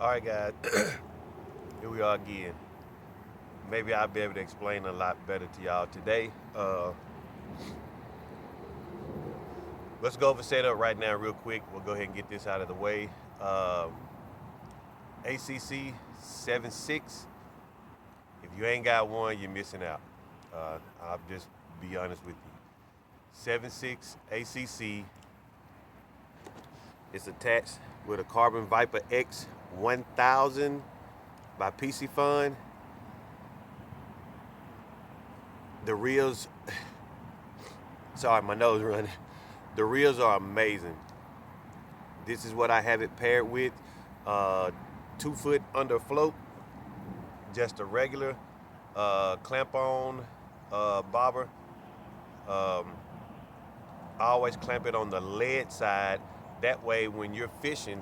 All right, guys. Here we are again. Maybe I'll be able to explain a lot better to y'all today. Let's go over setup right now, real quick. We'll go ahead and get this out of the way. ACC 7.6. If you ain't got one, you're missing out. I'll just be honest with you. 7.6 ACC. It's attached with a Carbon Viper X 1000 by PC Fun. The reels, sorry, my nose running. The reels are amazing. This is what I have it paired with. 2 foot under float, just a regular clamp on bobber. Um, I always clamp it on the lead side. That way, when you're fishing,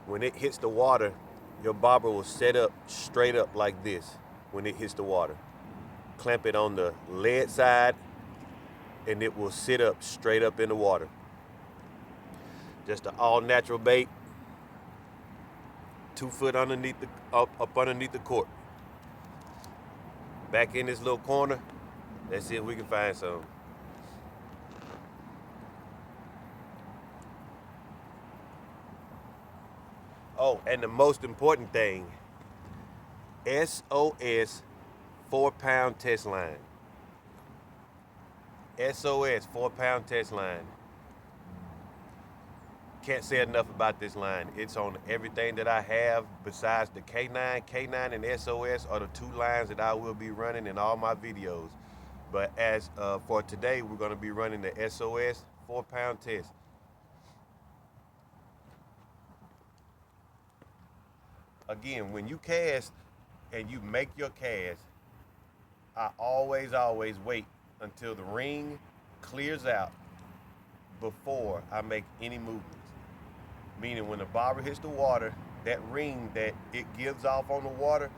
when it hits the water, your bobber will set up straight up like this when it hits the water. Clamp it on the lead side and it will sit up straight up in the water. Just an all natural bait, 2 foot underneath up underneath the cork. Back in this little corner, let's see if we can find some. Oh, and the most important thing, SOS 4-pound test line. SOS 4-pound test line. Can't say enough about this line. It's on everything that I have besides the K9. K9 and SOS are the two lines that I will be running in all my videos. But as for today, we're going to be running the SOS 4-pound test. Again, when you cast and you make your cast, I always wait until the ring clears out before I make any movements. Meaning when the bobber hits the water, that ring that it gives off on the water,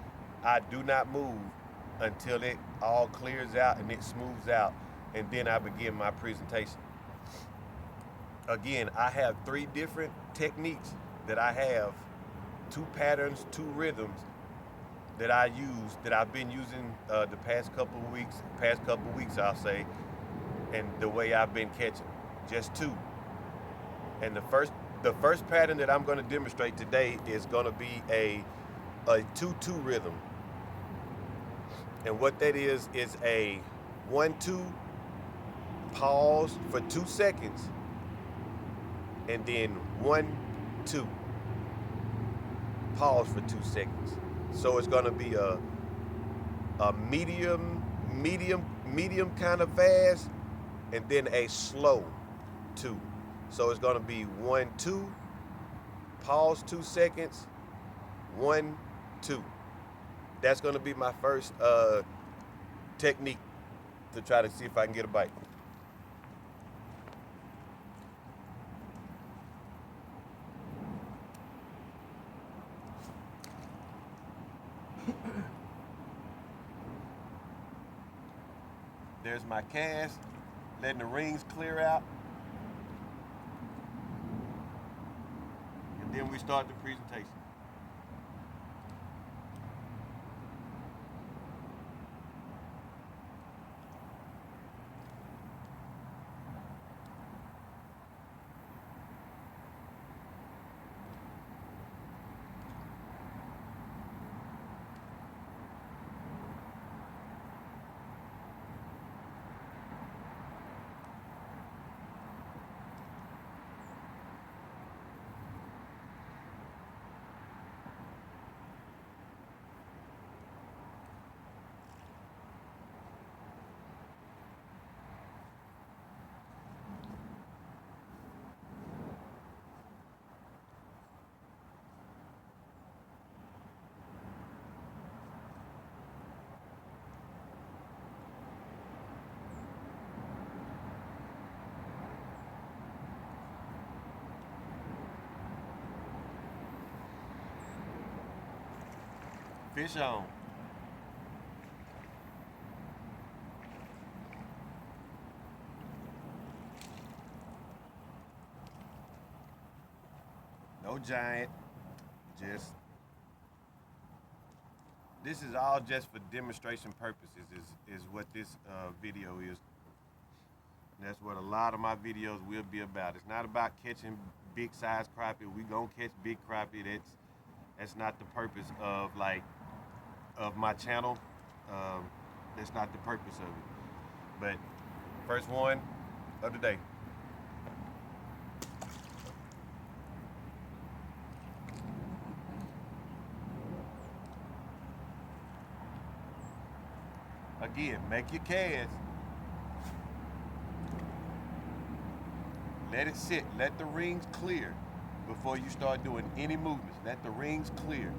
I do not move until it all clears out and it smooths out, and then I begin my presentation. Again, I have 3 different techniques that I have, 2 patterns, 2 rhythms that I use, that I've been using the past couple of weeks, I'll say, and the way I've been catching. Just 2. And the first pattern that I'm going to demonstrate today is going to be a 2-2 rhythm. And what that is a 1-2, pause for 2 seconds, and then 1-2, pause for 2 seconds. So it's going to be a medium kind of fast, and then a slow 2. So it's going to be 1-2, pause 2 seconds, 1-2. That's going to be my first technique to try to see if I can get a bite. There's my cast, letting the rings clear out. And then we start the presentation. Fish on. No giant. Just this is all just for demonstration purposes. Is what this video is. And that's what a lot of my videos will be about. It's not about catching big size crappie. We gonna catch big crappie. That's not the purpose of my channel. That's not the purpose of it. But first one of the day. Again, make your cast. Let it sit. Let the rings clear before you start doing any movements. Let the rings clear.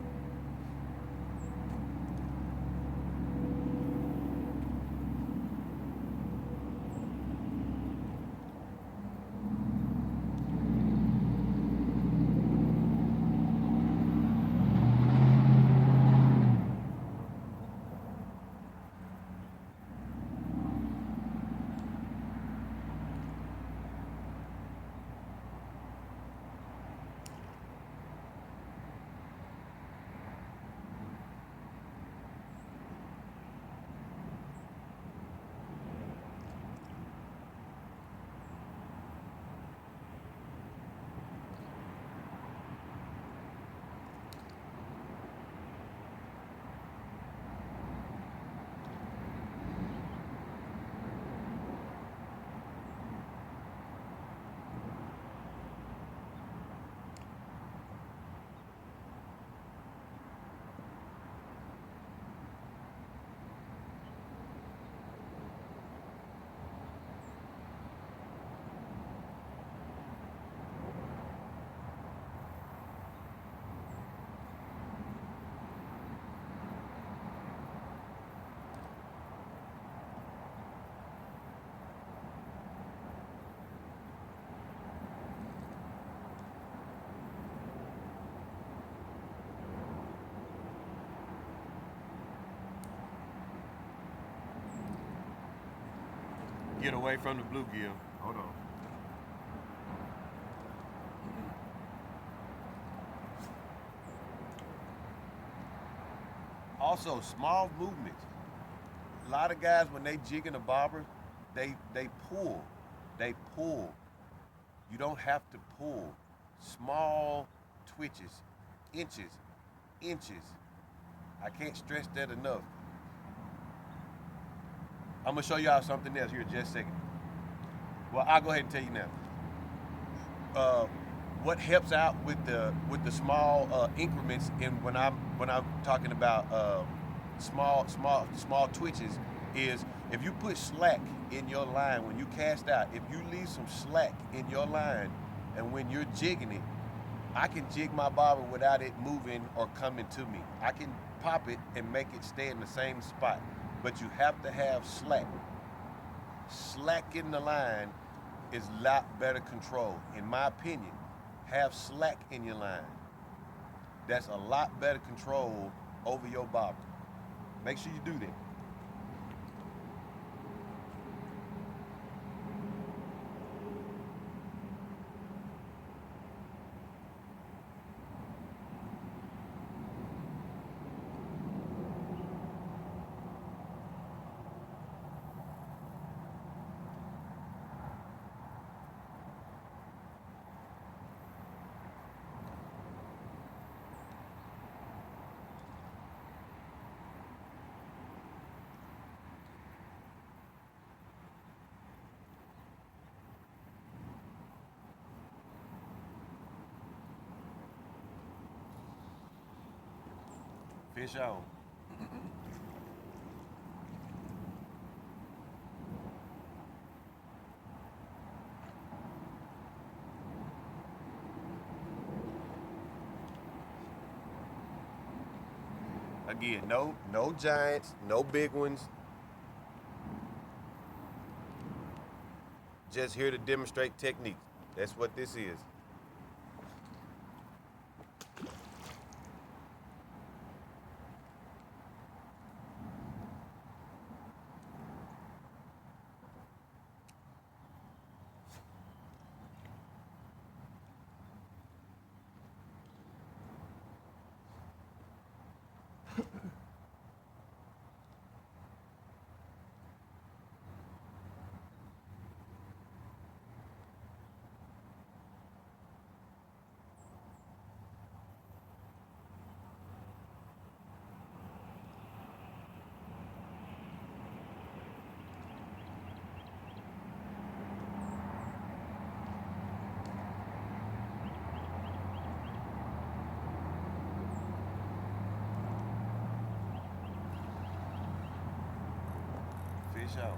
Get away from the bluegill. Hold on. Also, small movements. A lot of guys, when they jigging a bobber, they pull. They pull. You don't have to pull. Small twitches, inches. I can't stress that enough. I'm gonna show y'all something else here in just a second. Well, I'll go ahead and tell you now. What helps out with the small increments, and when I'm talking about small twitches, is if you put slack in your line when you cast out. If you leave some slack in your line, and when you're jigging it, I can jig my bobber without it moving or coming to me. I can pop it and make it stay in the same spot. But you have to have slack. Slack in the line is a lot better control. In my opinion, have slack in your line. That's a lot better control over your bobber. Make sure you do that. Fish on. Again, no giants, no big ones. Just here to demonstrate techniques. That's what this is. Fish out.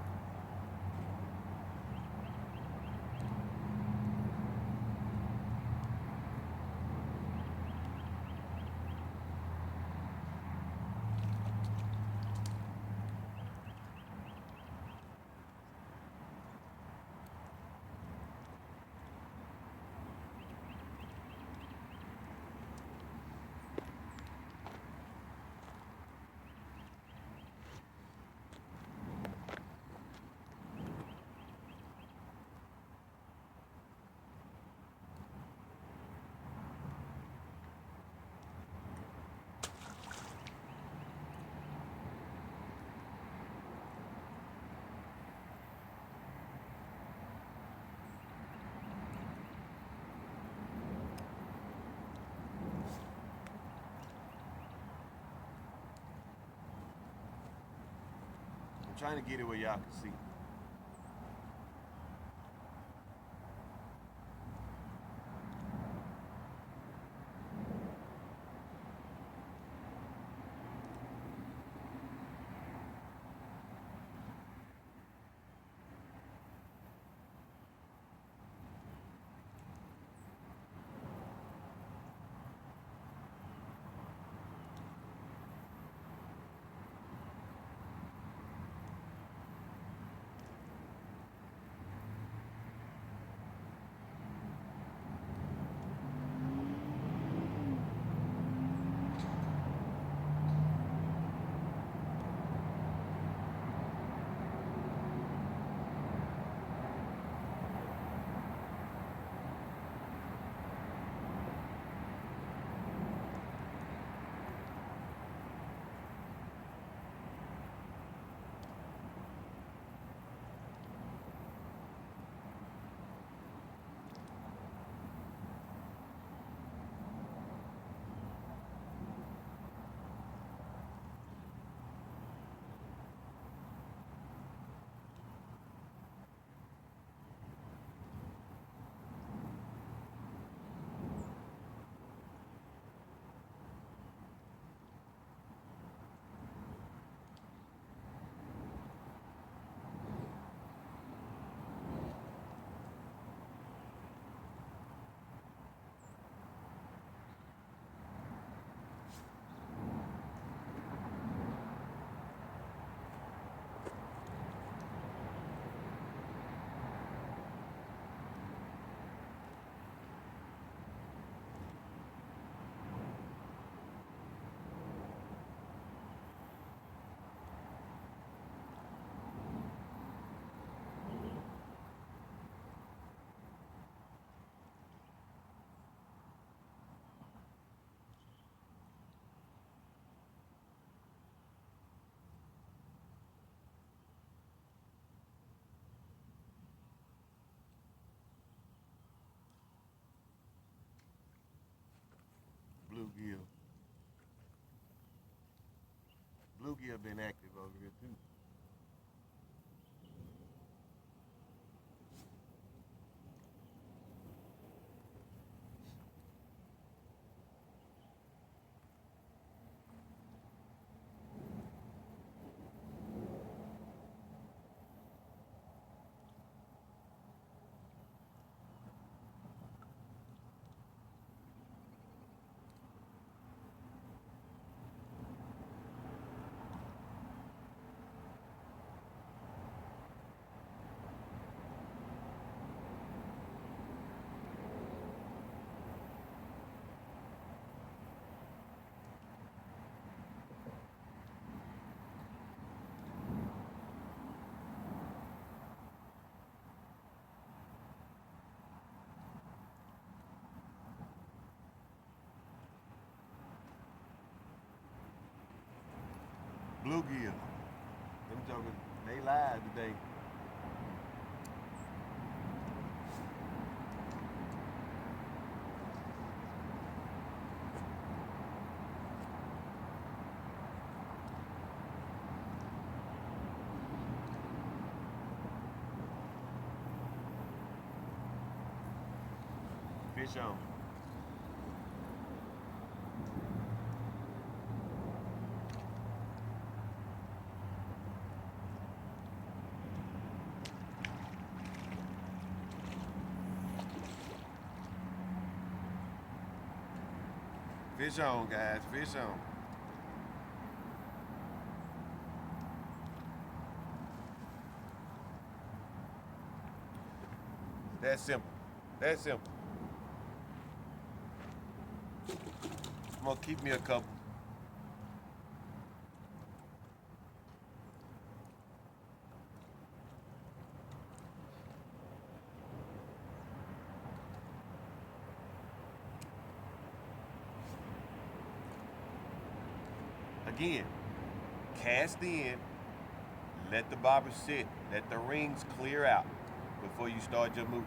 I'm trying to get it where y'all can see. Bluegill. Bluegill been active over here too. Bluegill. Them jokers, they live today. Fish on. Fish on, guys. Fish on. That's simple. That's simple. I'm gonna keep me a couple. Again, cast in, let the bobber sit, let the rings clear out before you start your movement.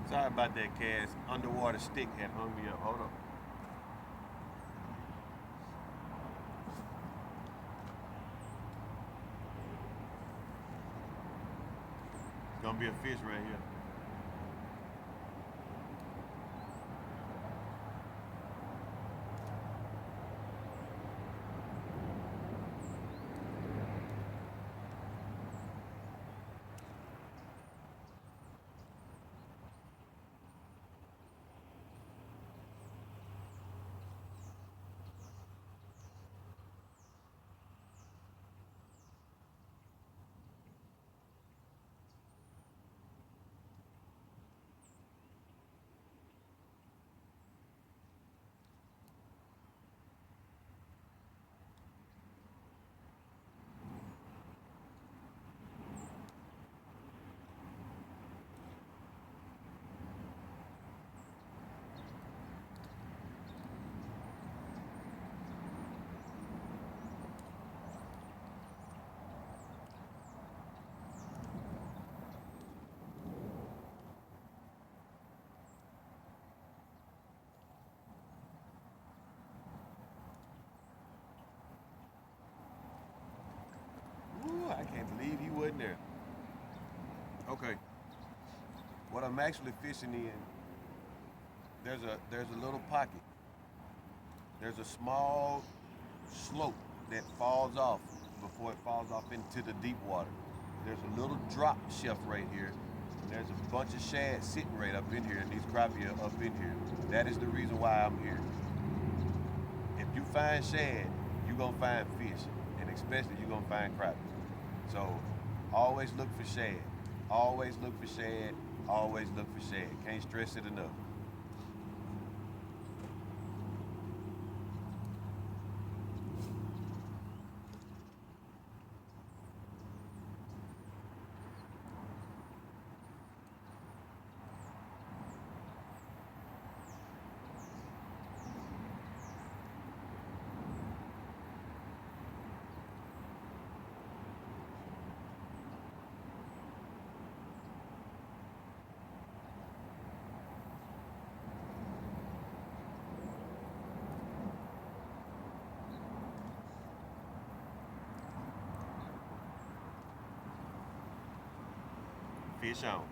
Sorry about that, Cass. Underwater stick had hung me up. Hold on. It's gonna be a fish right here. Ooh, I can't believe he wasn't there. Okay. What I'm actually fishing in, there's a little pocket. There's a small slope that falls off before it falls off into the deep water. There's a little drop shelf right here. There's a bunch of shad sitting right up in here, and these crappie are up in here. That is the reason why I'm here. If you find shad, you're gonna find fish, and especially you're gonna find crappie. So always look for shad. Always look for shad. Always look for shad. Can't stress it enough. Fish on.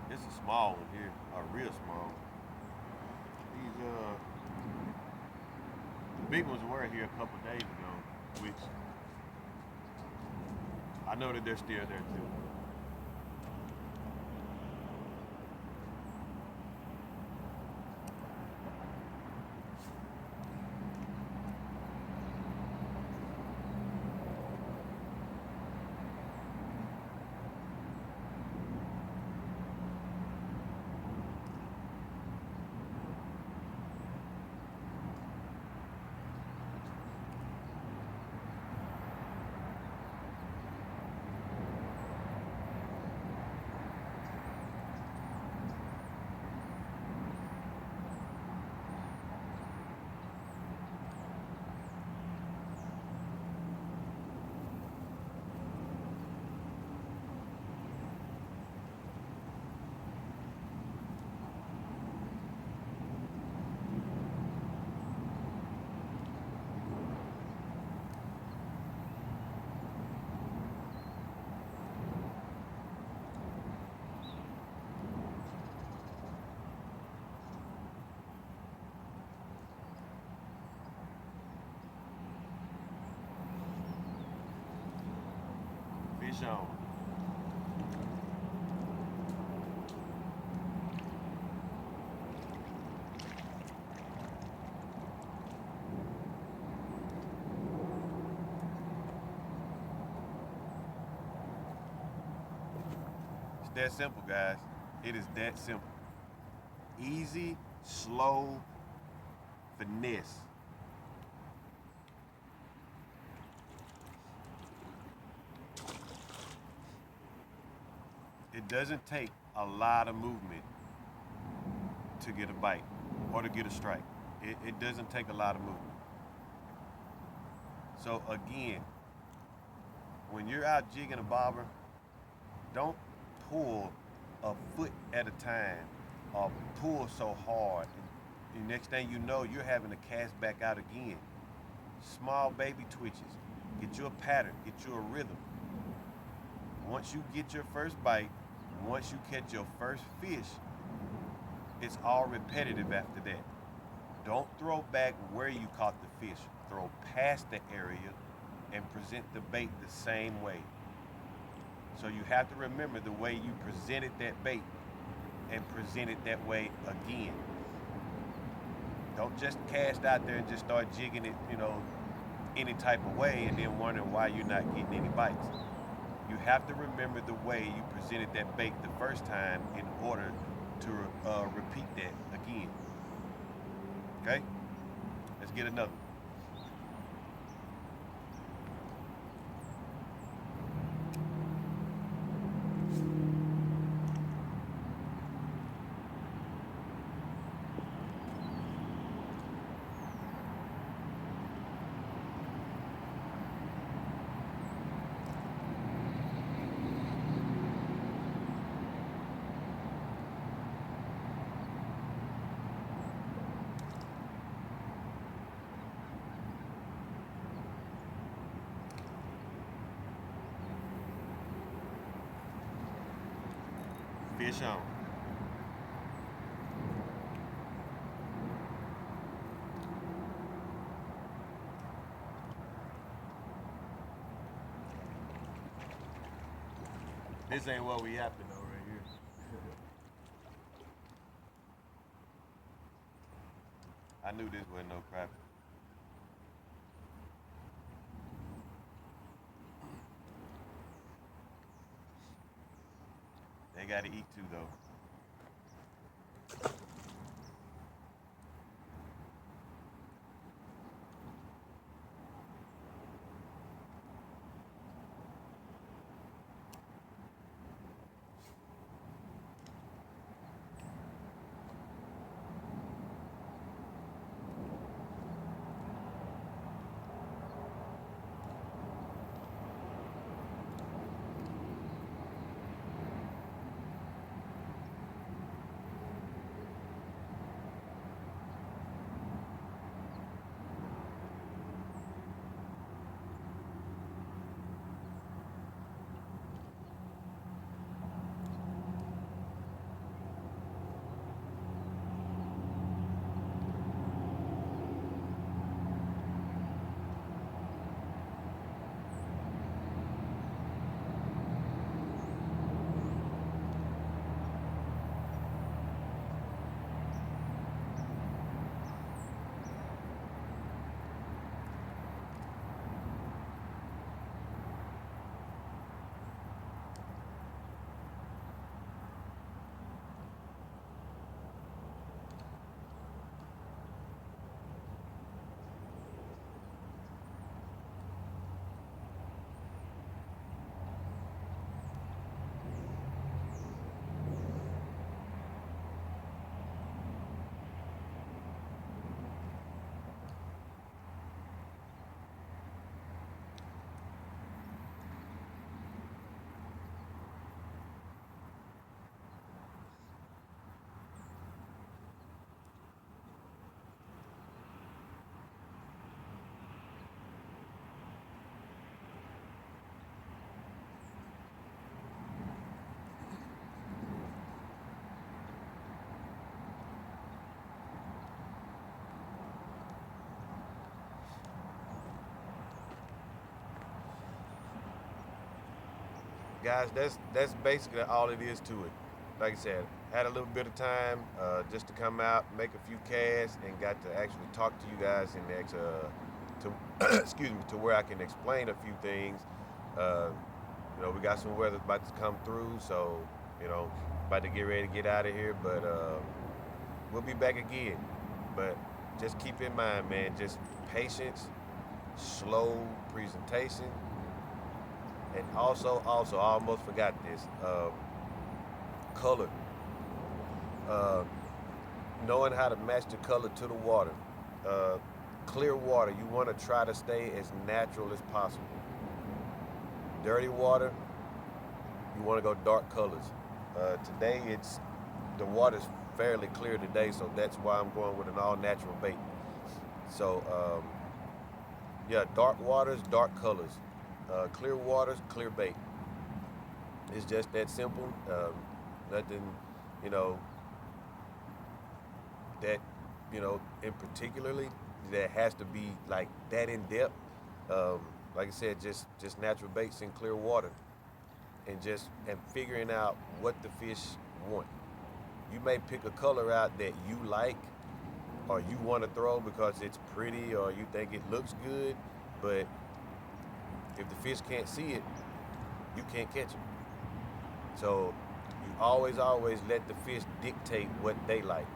This is a small one here, a real small one. These the big ones were here a couple days ago, which I know that they're still there too. Fish on. It's that simple, guys. It is that simple. Easy, slow, finesse. It doesn't take a lot of movement to get a bite or to get a strike. It doesn't take a lot of movement. So again, when you're out jigging a bobber, don't pull a foot at a time or pull so hard. And the next thing you know, you're having to cast back out again. Small baby twitches. Get you a pattern, get you a rhythm. Once you get your first bite, once you catch your first fish, it's all repetitive after that. Don't throw back where you caught the fish. Throw past the area and present the bait the same way. So you have to remember the way you presented that bait and present it that way again. Don't just cast out there and just start jigging it, any type of way and then wondering why you're not getting any bites. You have to remember the way you presented that bait the first time in order to repeat that again. Okay? Let's get another. Fish on. This ain't what we have to know right here. I knew this wasn't no crappie. They gotta eat too, though. guys, that's basically all it is to it. Like I said, had a little bit of time just to come out, make a few casts, and got to actually talk to you guys and to excuse me, to where I can explain a few things. Uh, we got some weather about to come through, so about to get ready to get out of here. But we'll be back again. But just keep in mind, man, just patience, slow presentation, and also, I almost forgot this. Color. Uh, Knowing how to match the color to the water. Uh, Clear water, you want to try to stay as natural as possible. Dirty water, you want to go dark colors. Today, the water's fairly clear today, so that's why I'm going with an all natural bait. So, yeah, dark waters, dark colors. Clear waters, clear bait. It's just that simple. Nothing, you know, that, in particularly that has to be like that in depth. Um, like I said, just natural baits in clear water, and figuring out what the fish want. You may pick a color out that you like or you want to throw because it's pretty or you think it looks good, but if the fish can't see it, you can't catch it. So you always let the fish dictate what they like.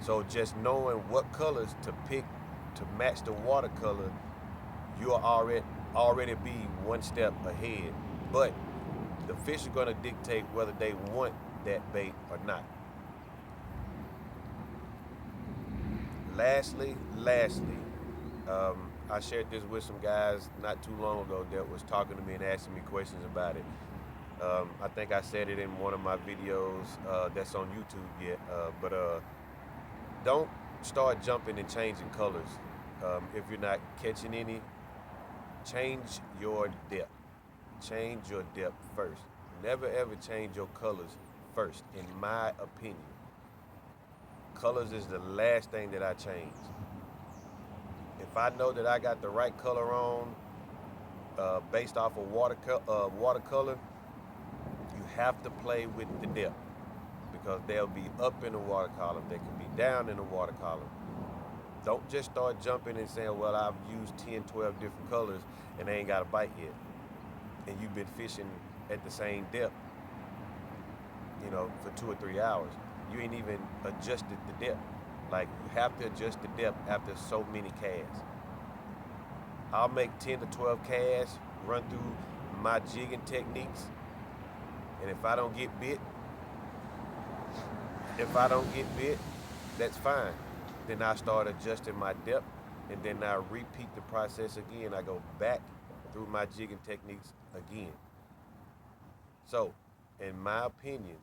So just knowing what colors to pick to match the watercolor, you'll already be one step ahead. But the fish are gonna dictate whether they want that bait or not. Lastly, I shared this with some guys not too long ago that was talking to me and asking me questions about it. I think I said it in one of my videos that's on YouTube yet, but don't start jumping and changing colors. If you're not catching any, change your depth. Change your depth first. Never ever change your colors first, in my opinion. Colors is the last thing that I change. If I know that I got the right color on, based off of watercolor, you have to play with the depth because they'll be up in the water column, they can be down in the water column. Don't just start jumping and saying, well, I've used 10, 12 different colors and they ain't got a bite yet. And you've been fishing at the same depth, for 2 or 3 hours. You ain't even adjusted the depth. Like, you have to adjust the depth after so many casts. I'll make 10 to 12 casts, run through my jigging techniques, and if I don't get bit, that's fine. Then I start adjusting my depth, and then I repeat the process again. I go back through my jigging techniques again. So, in my opinion,